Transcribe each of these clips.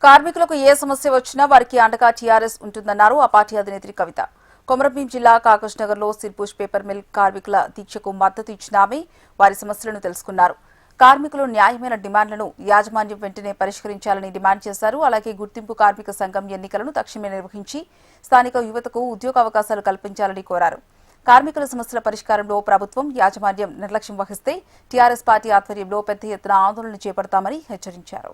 కార్మికులకు ఏ సమస్య వచ్చినా వారికి అండగా టీఆర్ఎస్ ఉంటుందన్నారు ఆ పార్టీ అధినేత్రి కవిత. కొమరంభీం జిల్లా కాగజ్ నగర్ లో సిర్పూష్ పేపర్ మిల్ కార్మికుల దీక్షకు మద్దతు ఇచ్చిన ఆమె వారి సమస్యలను తెలుసుకున్నారు. కార్మికులు న్యాయమైన డిమాండ్లను యాజమాన్యం వెంటనే పరిష్కరించాలని డిమాండ్ చేశారు. అలాగే గుర్తింపు కార్మిక సంఘం ఎన్నికలను తక్షణమే నిర్వహించి స్థానిక యువతకు ఉద్యోగ అవకాశాలు కల్పించాలని కోరారు. కార్మికుల సమస్యల పరిష్కారంలో ప్రభుత్వం యాజమాన్యం నిర్లక్ష్యం వహిస్తే టీఆర్ఎస్ పార్టీ ఆధ్వర్యంలో పెద్ద ఎత్తున ఆందోళన చేపడతామని హెచ్చరించారు.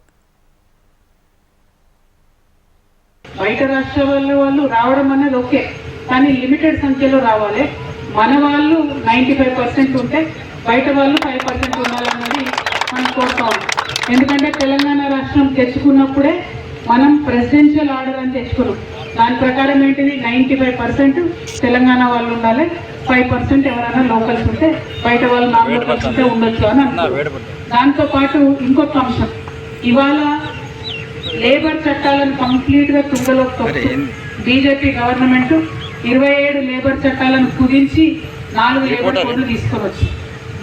బయట రాష్ట్రాల వాళ్ళు రావడం అనేది ఓకే, కానీ లిమిటెడ్ సంఖ్యలో రావాలి. మన వాళ్ళు 95% ఉంటే బయట వాళ్ళు 5% ఉండాలన్నది మనం కోరుతాం. ఎందుకంటే తెలంగాణ రాష్ట్రం తెచ్చుకున్నప్పుడే మనం ప్రెసిడెన్షియల్ ఆర్డర్ అని తెచ్చుకున్నాం. దాని ప్రకారం ఏంటిది 95% తెలంగాణ వాళ్ళు ఉండాలి, 5% ఎవరైనా లోకల్స్ ఉంటే బయట వాళ్ళు నాన్ లోకల్స్ ఉంటే ఉండొచ్చు అని అనుకుంటున్నాం. దాంతో పాటు ఇంకొక అంశం, ఇవాళ లేబర్ చట్టాలను కంప్లీట్ గా తుంగలోకి తొక్కి బీజేపీ గవర్నమెంట్ 27 లేబర్ చట్టాలను కుదించి 4 లేబర్ కోడ్లు తీసుకువచ్చు.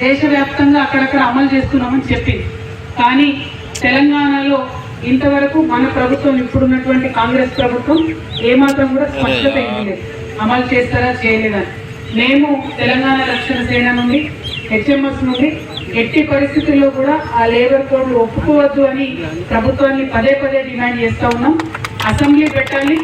దేశవ్యాప్తంగా అక్కడక్కడ అమలు చేస్తున్నామని చెప్పింది. కానీ తెలంగాణలో ఇంతవరకు మన ప్రభుత్వం, ఇప్పుడున్నటువంటి కాంగ్రెస్ ప్రభుత్వం ఏమాత్రం కూడా స్పష్టత ఇవ్వలేదు అమలు చేస్తారా చేయలేదని. మేము తెలంగాణ రక్షణ సేన నుండి, హెచ్ఎంఎస్ నుండి ఎట్టి పరిస్థితుల్లో కూడా ఆ లేబర్ కోడ్లు ఒప్పుకోవద్దు అని ప్రభుత్వాన్ని పదే పదే డిమాండ్ చేస్తూ ఉన్నాం. అసెంబ్లీ పెట్టాలి,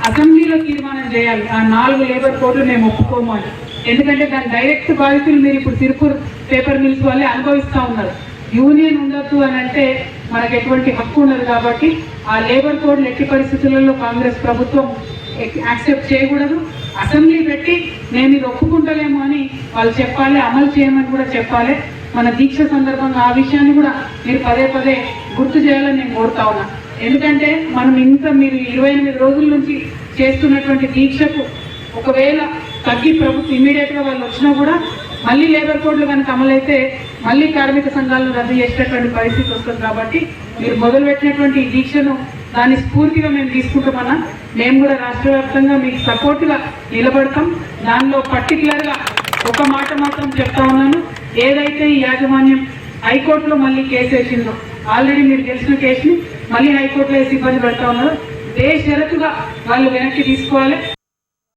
అసెంబ్లీలో తీర్మానం చేయాలి ఆ 4 లేబర్ కోడ్లు మేము ఒప్పుకోము అని. ఎందుకంటే దాని డైరెక్ట్ బాధితులు మీరు ఇప్పుడు సిర్పూర్ పేపర్ మిల్స్ వాళ్ళే అనుభవిస్తూ ఉన్నారు. యూనియన్ ఉండొద్దు అని అంటే మనకు ఎటువంటి హక్కు ఉండదు. కాబట్టి ఆ లేబర్ కోడ్లు ఎట్టి పరిస్థితులలో కాంగ్రెస్ ప్రభుత్వం యాక్సెప్ట్ చేయకూడదు. అసెంబ్లీ పెట్టి మేము ఇది ఒప్పుకుంటలేము అని వాళ్ళు చెప్పాలి, అమలు చేయమని కూడా చెప్పాలి. మన దీక్ష సందర్భంగా ఆ విషయాన్ని కూడా మీరు పదే పదే గుర్తు చేయాలని నేను కోరుతా ఉన్నా. ఎందుకంటే మనం మీరు 28 రోజుల నుంచి చేస్తున్నటువంటి దీక్షకు ఒకవేళ తగ్గి ప్రభుత్వం ఇమీడియట్ గా వాళ్ళు వచ్చినా కూడా మళ్ళీ లేబర్ కోడ్లు కనుక అమలైతే మళ్ళీ కార్మిక సంఘాలను రద్దు చేసేటటువంటి పరిస్థితి వస్తుంది. కాబట్టి మీరు మొదలుపెట్టినటువంటి ఈ దీక్షను దాన్ని స్ఫూర్తిగా మేము తీసుకుంటామన్నా. మేము కూడా రాష్ట్ర వ్యాప్తంగా మీకు సపోర్ట్గా నిలబడతాం. దానిలో పర్టికులర్గా ఒక మాట మాత్రం చెప్తా ఉన్నాను, ఏదైతే ఈ యాజమాన్యం హైకోర్టులో మళ్ళీ కేసు వేసిందో, ఆల్రెడీ మీరు తెలిసిన కేసుని మళ్ళీ హైకోర్టులో వేసి ఇబ్బంది పెడతా ఉన్నారు, బేషరతుగా వాళ్ళు వెనక్కి తీసుకోవాలి.